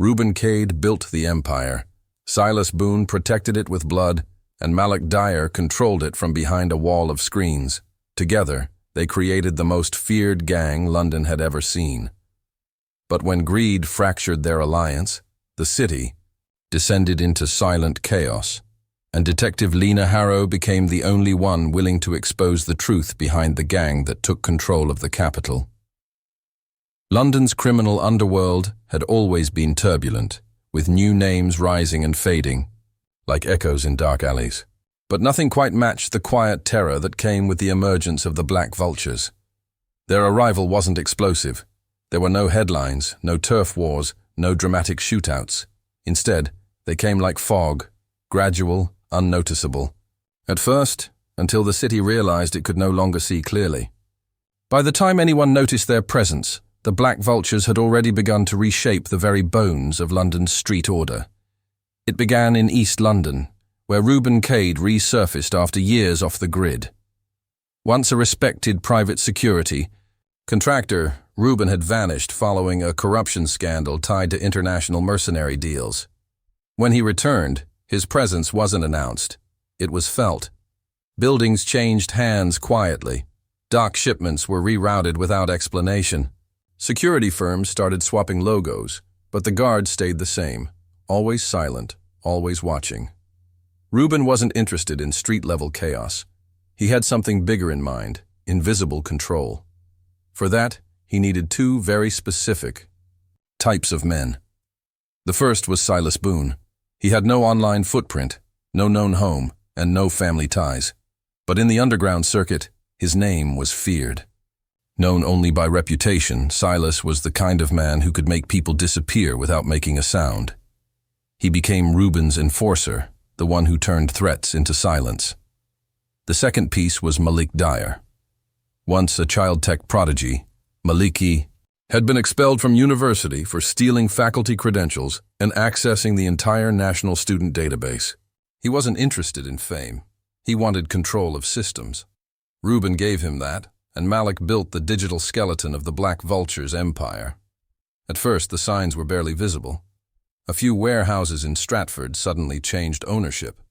Reuben Kade built the empire. Silas Boone protected it with blood, and Malik Dyer controlled it from behind a wall of screens. Together, they created the most feared gang London had ever seen. But when greed fractured their alliance, the city descended into silent chaos, and Detective Lena Harrow became the only one willing to expose the truth behind the gang that took control of the capital. London's criminal underworld had always been turbulent, with new names rising and fading, like echoes in dark alleys. But nothing quite matched the quiet terror that came with the emergence of the Black Vultures. Their arrival wasn't explosive. There were no headlines, no turf wars, no dramatic shootouts. Instead, they came like fog, gradual, unnoticeable. At first, until the city realized it could no longer see clearly. By the time anyone noticed their presence, the Black Vultures had already begun to reshape the very bones of London's street order. It began in East London, where Reuben Kade resurfaced after years off the grid. Once a respected private security contractor, Reuben had vanished following a corruption scandal tied to international mercenary deals. When he returned, his presence wasn't announced. It was felt. Buildings changed hands quietly. Dock shipments were rerouted without explanation. Security firms started swapping logos, but the guards stayed the same, always silent, always watching. Reuben wasn't interested in street-level chaos. He had something bigger in mind, invisible control. For that, he needed two very specific types of men. The first was Silas Boone. He had no online footprint, no known home, and no family ties. But in the underground circuit, his name was feared. Known only by reputation, Silas was the kind of man who could make people disappear without making a sound. He became Reuben's enforcer, the one who turned threats into silence. The second piece was Malik Dyer. Once a child tech prodigy, Malik had been expelled from university for stealing faculty credentials and accessing the entire national student database. He wasn't interested in fame. He wanted control of systems. Reuben gave him that, and Malik built the digital skeleton of the Black Vultures empire. At first, the signs were barely visible. A few warehouses in Stratford suddenly changed ownership.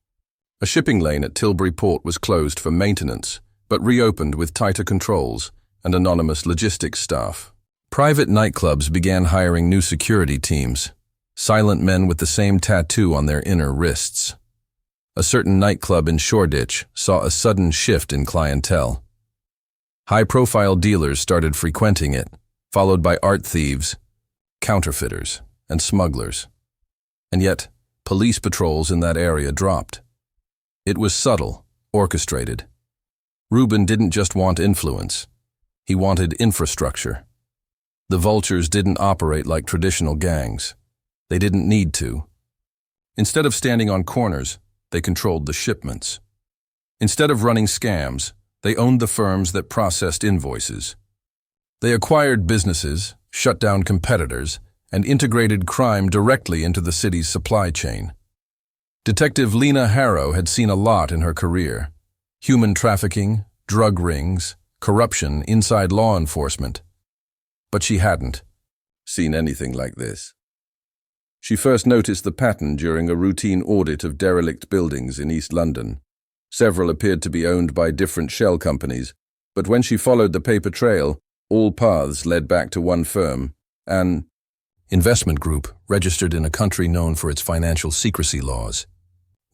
A shipping lane at Tilbury Port was closed for maintenance, but reopened with tighter controls and anonymous logistics staff. Private nightclubs began hiring new security teams, silent men with the same tattoo on their inner wrists. A certain nightclub in Shoreditch saw a sudden shift in clientele. High-profile dealers started frequenting it, followed by art thieves, counterfeiters, and smugglers. And yet, police patrols in that area dropped. It was subtle, orchestrated. Reuben didn't just want influence. He wanted infrastructure. The Vultures didn't operate like traditional gangs. They didn't need to. Instead of standing on corners, they controlled the shipments. Instead of running scams, they owned the firms that processed invoices. They acquired businesses, shut down competitors, and integrated crime directly into the city's supply chain. Detective Lena Harrow had seen a lot in her career: human trafficking, drug rings, corruption inside law enforcement. But she hadn't seen anything like this. She first noticed the pattern during a routine audit of derelict buildings in East London. Several appeared to be owned by different shell companies, but when she followed the paper trail, all paths led back to one firm, an investment group registered in a country known for its financial secrecy laws.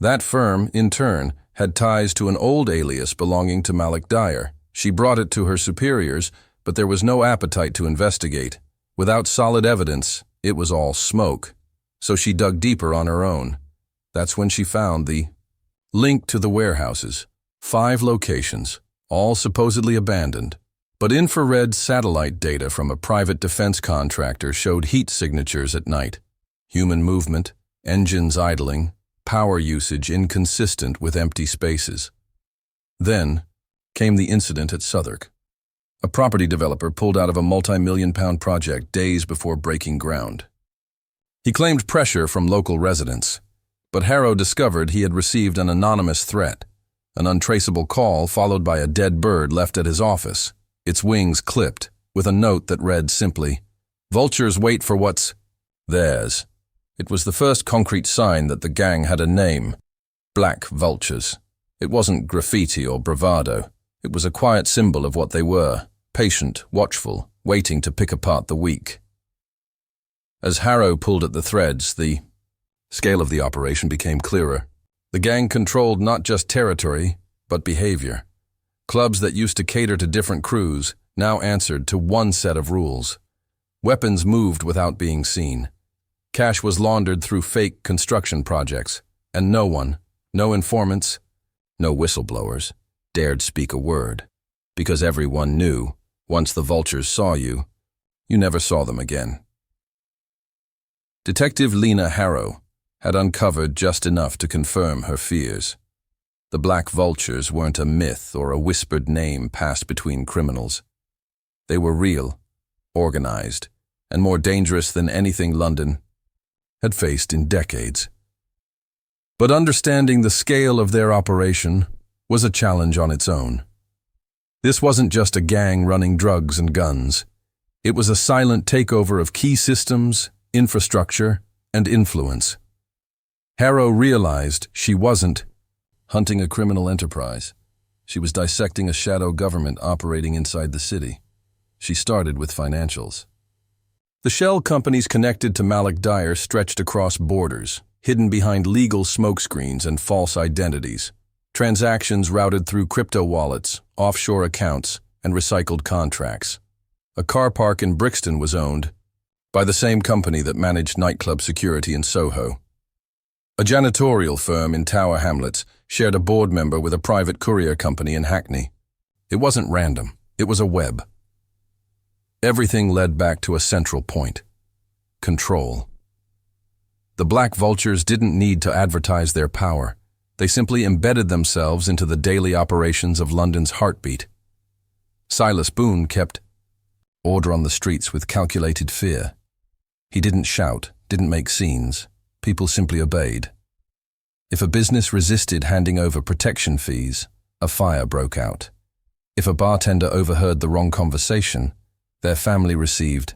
That firm, in turn, had ties to an old alias belonging to Malik Dyer. She brought it to her superiors, but there was no appetite to investigate. Without solid evidence, it was all smoke. So she dug deeper on her own. That's when she found the link to the warehouses. 5 locations, all supposedly abandoned. But infrared satellite data from a private defense contractor showed heat signatures at night. Human movement, engines idling, power usage inconsistent with empty spaces. Then came the incident at Southwark. A property developer pulled out of a multi-million-pound project days before breaking ground. He claimed pressure from local residents, but Harrow discovered he had received an anonymous threat, an untraceable call followed by a dead bird left at his office, its wings clipped, with a note that read simply, "Vultures wait for what's theirs." It was the first concrete sign that the gang had a name: Black Vultures. It wasn't graffiti or bravado. It was a quiet symbol of what they were: patient, watchful, waiting to pick apart the weak. As Harrow pulled at the threads, the scale of the operation became clearer. The gang controlled not just territory, but behavior. Clubs that used to cater to different crews now answered to one set of rules. Weapons moved without being seen. Cash was laundered through fake construction projects, and no one, no informants, no whistleblowers, dared speak a word, because everyone knew, once the vultures saw you, you never saw them again. Detective Lena Harrow had uncovered just enough to confirm her fears. The Black Vultures weren't a myth or a whispered name passed between criminals. They were real, organized, and more dangerous than anything London had faced in decades. But understanding the scale of their operation was a challenge on its own. This wasn't just a gang running drugs and guns. It was a silent takeover of key systems, infrastructure, and influence. Harrow realized she wasn't hunting a criminal enterprise. She was dissecting a shadow government operating inside the city. She started with financials. The shell companies connected to Malik Dyer stretched across borders, hidden behind legal smokescreens and false identities. Transactions routed through crypto wallets, offshore accounts, and recycled contracts. A car park in Brixton was owned by the same company that managed nightclub security in Soho. A janitorial firm in Tower Hamlets shared a board member with a private courier company in Hackney. It wasn't random. It was a web. Everything led back to a central point: control. The Black Vultures didn't need to advertise their power. They simply embedded themselves into the daily operations of London's heartbeat. Silas Boone kept order on the streets with calculated fear. He didn't shout, didn't make scenes. People simply obeyed. If a business resisted handing over protection fees, a fire broke out. If a bartender overheard the wrong conversation, their family received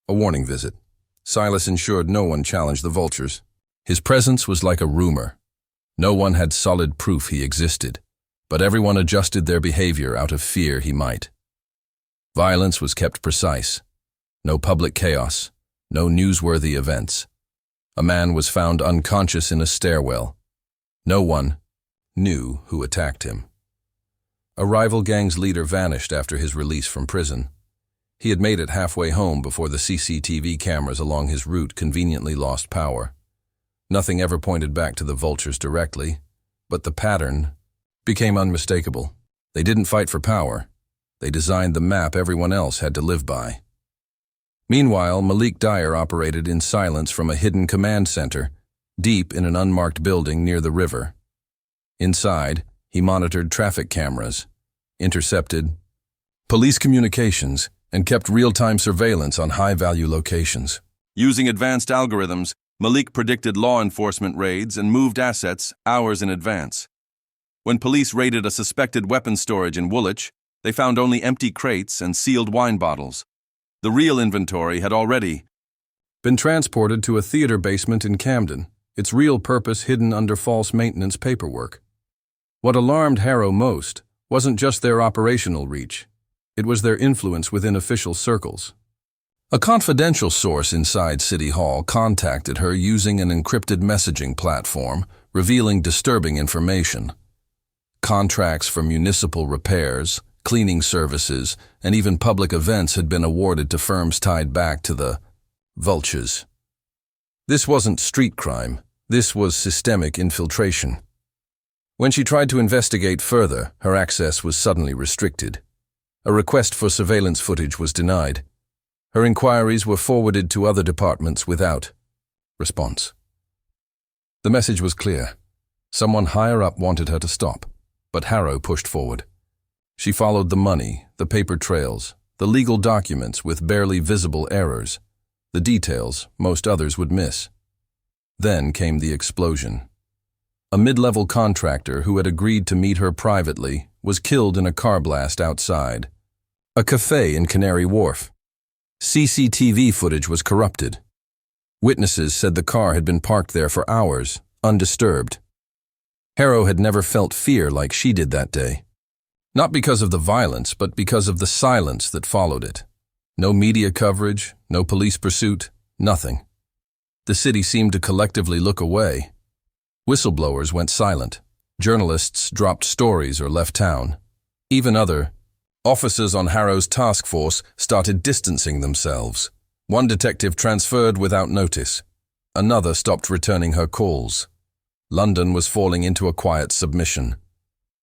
a warning visit. Silas ensured no one challenged the Vultures. His presence was like a rumor. No one had solid proof he existed, but everyone adjusted their behavior out of fear he might. Violence was kept precise. No public chaos, no newsworthy events. A man was found unconscious in a stairwell. No one knew who attacked him. A rival gang's leader vanished after his release from prison. He had made it halfway home before the CCTV cameras along his route conveniently lost power. Nothing ever pointed back to the Vultures directly, but the pattern became unmistakable. They didn't fight for power. They designed the map everyone else had to live by. Meanwhile, Malik Dyer operated in silence from a hidden command center, deep in an unmarked building near the river. Inside, he monitored traffic cameras, intercepted police communications, and kept real-time surveillance on high-value locations. Using advanced algorithms, Malik predicted law enforcement raids and moved assets hours in advance. When police raided a suspected weapons storage in Woolwich, they found only empty crates and sealed wine bottles. The real inventory had already been transported to a theater basement in Camden, its real purpose hidden under false maintenance paperwork. What alarmed Harrow most wasn't just their operational reach. It was their influence within official circles. A confidential source inside City Hall contacted her using an encrypted messaging platform, revealing disturbing information. Contracts for municipal repairs, cleaning services, and even public events had been awarded to firms tied back to the Vultures. This wasn't street crime. This was systemic infiltration. When she tried to investigate further, her access was suddenly restricted. A request for surveillance footage was denied. Her inquiries were forwarded to other departments without response. The message was clear. Someone higher up wanted her to stop, but Harrow pushed forward. She followed the money, the paper trails, the legal documents with barely visible errors, the details most others would miss. Then came the explosion. A mid-level contractor who had agreed to meet her privately was killed in a car blast outside a cafe in Canary Wharf. CCTV footage was corrupted. Witnesses said the car had been parked there for hours, undisturbed. Harrow had never felt fear like she did that day. Not because of the violence, but because of the silence that followed it. No media coverage, no police pursuit, nothing. The city seemed to collectively look away. Whistleblowers went silent. Journalists dropped stories or left town. Even other officers on Harrow's task force started distancing themselves. One detective transferred without notice. Another stopped returning her calls. London was falling into a quiet submission.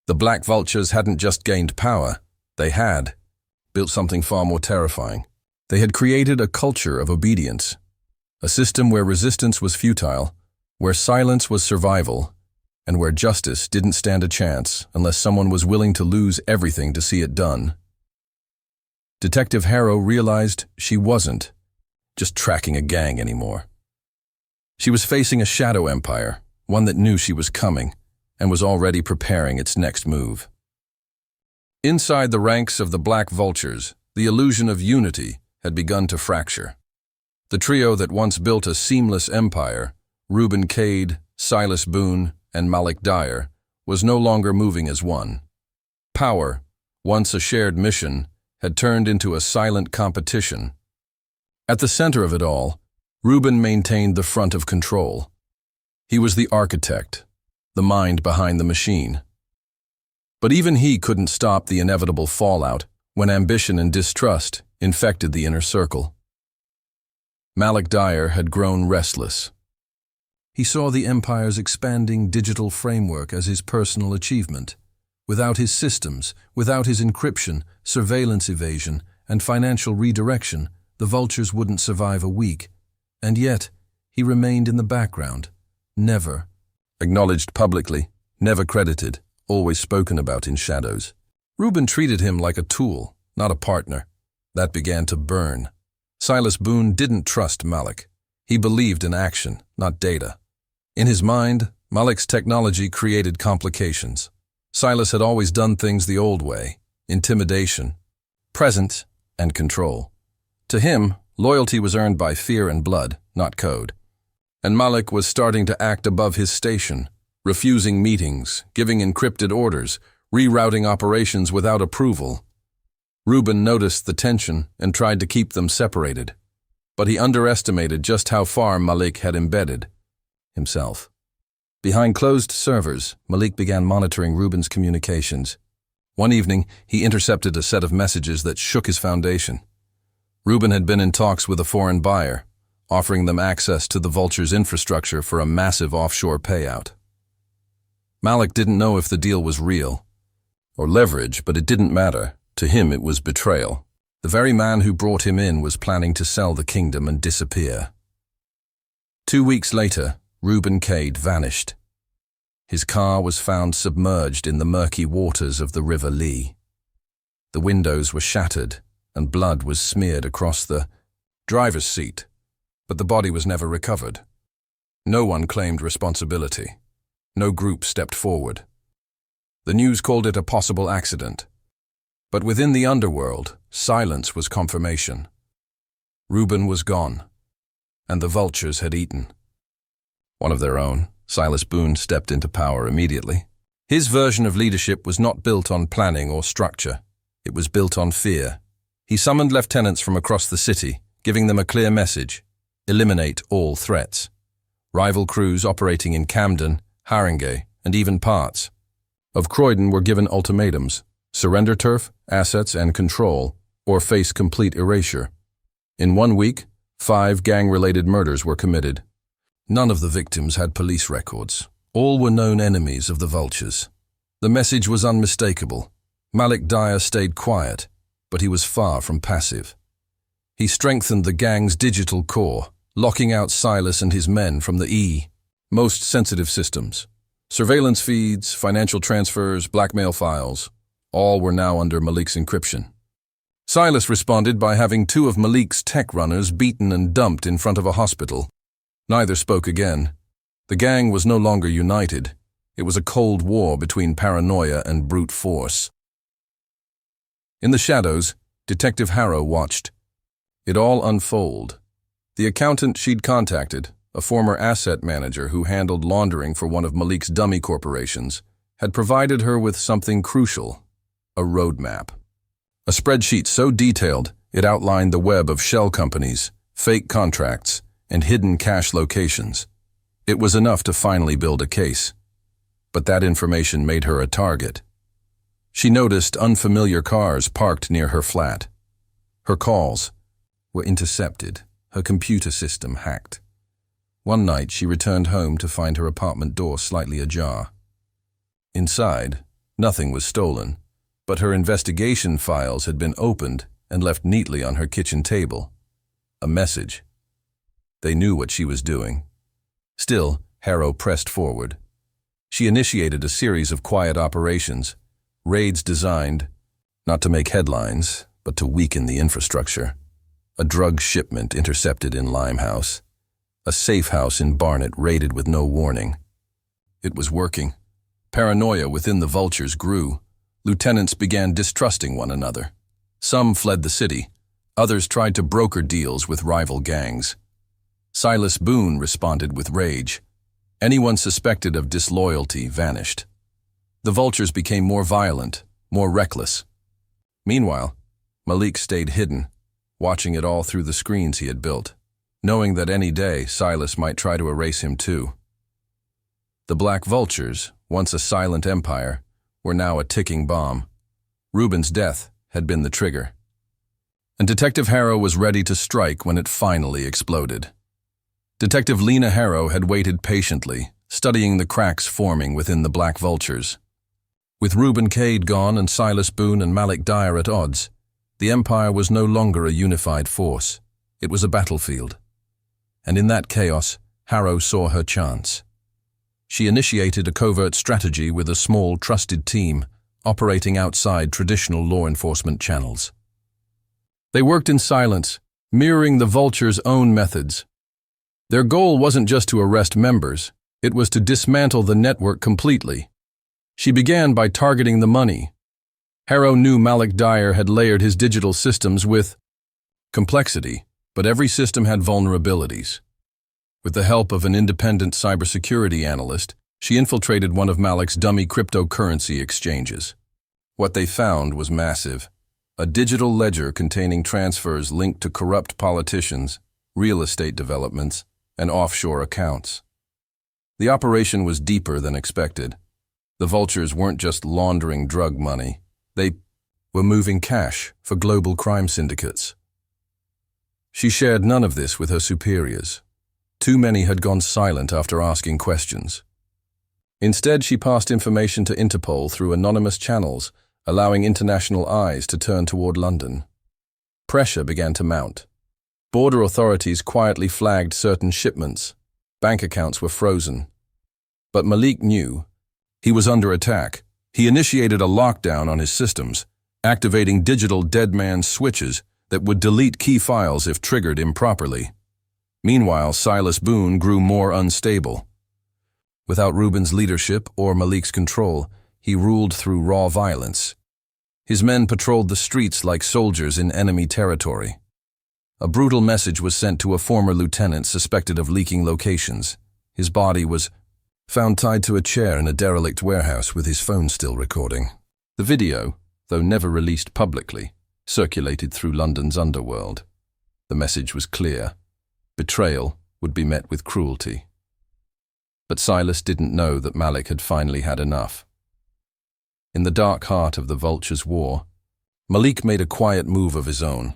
The Black Vultures hadn't just gained power. They had built something far more terrifying. They had created a culture of obedience. A system where resistance was futile, where silence was survival, and where justice didn't stand a chance unless someone was willing to lose everything to see it done. Detective Harrow realized she wasn't just tracking a gang anymore. She was facing a shadow empire, one that knew she was coming and was already preparing its next move. Inside the ranks of the Black Vultures, the illusion of unity had begun to fracture. The trio that once built a seamless empire, Reuben Kade, Silas Boone, and Malik Dyer, was no longer moving as one. Power, once a shared mission, had turned into a silent competition. At the center of it all, Reuben maintained the front of control. He was the architect, the mind behind the machine. But even he couldn't stop the inevitable fallout when ambition and distrust infected the inner circle. Malik Dyer had grown restless. He saw the empire's expanding digital framework as his personal achievement. Without his systems, without his encryption, surveillance evasion, and financial redirection, the Vultures wouldn't survive a week. And yet, he remained in the background, never acknowledged publicly, never credited, always spoken about in shadows. Reuben treated him like a tool, not a partner. That began to burn. Silas Boone didn't trust Malik. He believed in action, not data. In his mind, Malik's technology created complications. Silas had always done things the old way: intimidation, presence, and control. To him, loyalty was earned by fear and blood, not code. And Malik was starting to act above his station, refusing meetings, giving encrypted orders, rerouting operations without approval. Reuben noticed the tension and tried to keep them separated. But he underestimated just how far Malik had embedded himself. Behind closed servers, Malik began monitoring Reuben's communications. One evening, he intercepted a set of messages that shook his foundation. Reuben had been in talks with a foreign buyer, offering them access to the Vultures' infrastructure for a massive offshore payout. Malik didn't know if the deal was real or leverage, but it didn't matter. To him, it was betrayal. The very man who brought him in was planning to sell the kingdom and disappear. 2 weeks later, Reuben Kade vanished. His car was found submerged in the murky waters of the River Lee. The windows were shattered, and blood was smeared across the driver's seat, but the body was never recovered. No one claimed responsibility. No group stepped forward. The news called it a possible accident. But within the underworld, silence was confirmation. Reuben was gone, and the Vultures had eaten. One of their own, Silas Boone, stepped into power immediately. His version of leadership was not built on planning or structure. It was built on fear. He summoned lieutenants from across the city, giving them a clear message: eliminate all threats. Rival crews operating in Camden, Harrow, and even parts of Croydon were given ultimatums: surrender turf, assets, and control, or face complete erasure. In 1 week, 5 gang-related murders were committed. None of the victims had police records. All were known enemies of the Vultures. The message was unmistakable. Malik Dyer stayed quiet, but he was far from passive. He strengthened the gang's digital core, locking out Silas and his men from the most sensitive systems. Surveillance feeds, financial transfers, blackmail files, all were now under Malik's encryption. Silas responded by having 2 of Malik's tech runners beaten and dumped in front of a hospital. Neither spoke again. The gang was no longer united. It was a cold war between paranoia and brute force. In the shadows, Detective Harrow watched it all unfold. The accountant she'd contacted, a former asset manager who handled laundering for one of Malik's dummy corporations, had provided her with something crucial: a roadmap. A spreadsheet so detailed it outlined the web of shell companies, fake contracts, and hidden cash locations. It was enough to finally build a case. But that information made her a target. She noticed unfamiliar cars parked near her flat. Her calls were intercepted, her computer system hacked. One night she returned home to find her apartment door slightly ajar. Inside, nothing was stolen, but her investigation files had been opened and left neatly on her kitchen table. A message. They knew what she was doing. Still, Harrow pressed forward. She initiated a series of quiet operations, raids designed not to make headlines, but to weaken the infrastructure. A drug shipment intercepted in Limehouse. A safe house in Barnet raided with no warning. It was working. Paranoia within the Vultures grew. Lieutenants began distrusting one another. Some fled the city. Others tried to broker deals with rival gangs. Silas Boone responded with rage. Anyone suspected of disloyalty vanished. The Vultures became more violent, more reckless. Meanwhile, Malik stayed hidden, watching it all through the screens he had built, knowing that any day Silas might try to erase him too. The Black Vultures, once a silent empire, were now a ticking bomb. Reuben's death had been the trigger. And Detective Harrow was ready to strike when it finally exploded. Detective Lena Harrow had waited patiently, studying the cracks forming within the Black Vultures. With Reuben Kade gone and Silas Boone and Malik Dyer at odds, the Empire was no longer a unified force. It was a battlefield. And in that chaos, Harrow saw her chance. She initiated a covert strategy with a small, trusted team, operating outside traditional law enforcement channels. They worked in silence, mirroring the Vultures' own methods. Their goal wasn't just to arrest members, it was to dismantle the network completely. She began by targeting the money. Harrow knew Malik Dyer had layered his digital systems with complexity, but every system had vulnerabilities. With the help of an independent cybersecurity analyst, she infiltrated one of Malik's dummy cryptocurrency exchanges. What they found was massive: a digital ledger containing transfers linked to corrupt politicians, real estate developments, and offshore accounts. The operation was deeper than expected. The Vultures weren't just laundering drug money. They were moving cash for global crime syndicates. She shared none of this with her superiors. Too many had gone silent after asking questions. Instead, she passed information to Interpol through anonymous channels, allowing international eyes to turn toward London. Pressure began to mount. Border authorities quietly flagged certain shipments. Bank accounts were frozen. But Malik knew. He was under attack. He initiated a lockdown on his systems, activating digital dead man switches that would delete key files if triggered improperly. Meanwhile, Silas Boone grew more unstable. Without Reuben's leadership or Malik's control, he ruled through raw violence. His men patrolled the streets like soldiers in enemy territory. A brutal message was sent to a former lieutenant suspected of leaking locations. His body was found tied to a chair in a derelict warehouse with his phone still recording. The video, though never released publicly, circulated through London's underworld. The message was clear: betrayal would be met with cruelty. But Silas didn't know that Malik had finally had enough. In the dark heart of the Vultures' war, Malik made a quiet move of his own.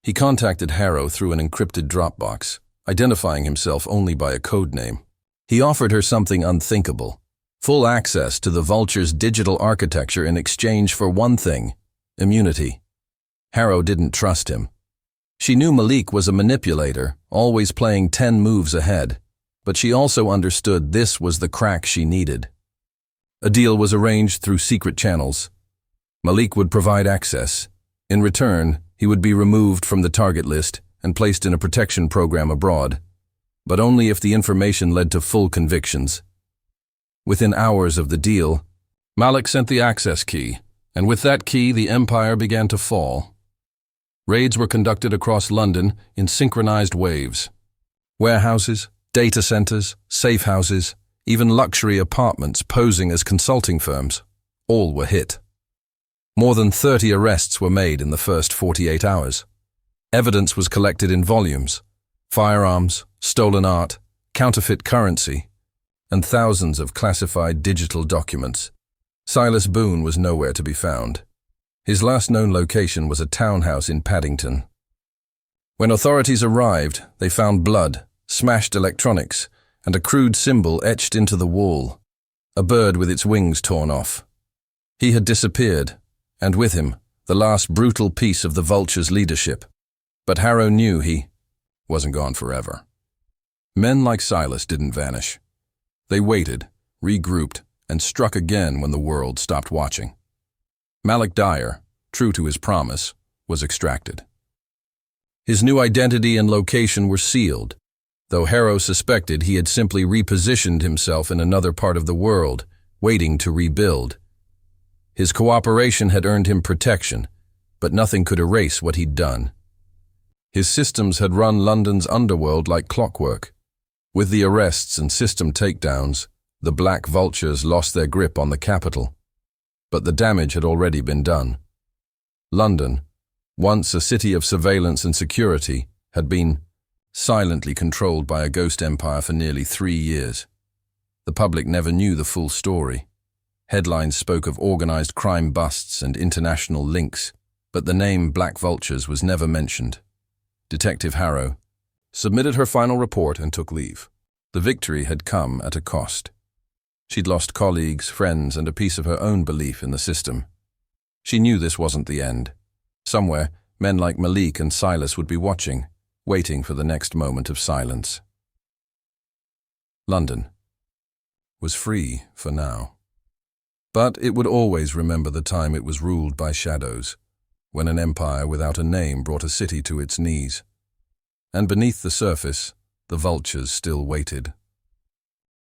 He contacted Harrow through an encrypted Dropbox, identifying himself only by a code name. He offered her something unthinkable: full access to the Vultures' digital architecture in exchange for one thing: immunity. Harrow didn't trust him. She knew Malik was a manipulator, always playing 10 moves ahead, but she also understood this was the crack she needed. A deal was arranged through secret channels. Malik would provide access. In return, he would be removed from the target list and placed in a protection program abroad, but only if the information led to full convictions. Within hours of the deal, Malik sent the access key, and with that key the empire began to fall. Raids were conducted across London in synchronized waves. Warehouses, data centers, safe houses, even luxury apartments posing as consulting firms, all were hit. More than 30 arrests were made in the first 48 hours. Evidence was collected in volumes: firearms, stolen art, counterfeit currency, and thousands of classified digital documents. Silas Boone was nowhere to be found. His last known location was a townhouse in Paddington. When authorities arrived, they found blood, smashed electronics, and a crude symbol etched into the wall, a bird with its wings torn off. He had disappeared, and with him, the last brutal piece of the Vultures' leadership. But Harrow knew he wasn't gone forever. Men like Silas didn't vanish. They waited, regrouped, and struck again when the world stopped watching. Malik Dyer, true to his promise, was extracted. His new identity and location were sealed, though Harrow suspected he had simply repositioned himself in another part of the world, waiting to rebuild. His cooperation had earned him protection, but nothing could erase what he'd done. His systems had run London's underworld like clockwork. With the arrests and system takedowns, the Black Vultures lost their grip on the capital. But the damage had already been done. London, once a city of surveillance and security, had been silently controlled by a ghost empire for nearly 3 years. The public never knew the full story. Headlines spoke of organized crime busts and international links, but the name Black Vultures was never mentioned. Detective Harrow submitted her final report and took leave. The victory had come at a cost. She'd lost colleagues, friends, and a piece of her own belief in the system. She knew this wasn't the end. Somewhere, men like Malik and Silas would be watching, waiting for the next moment of silence. London was free for now. But it would always remember the time it was ruled by shadows, when an empire without a name brought a city to its knees. And beneath the surface, the vultures still waited.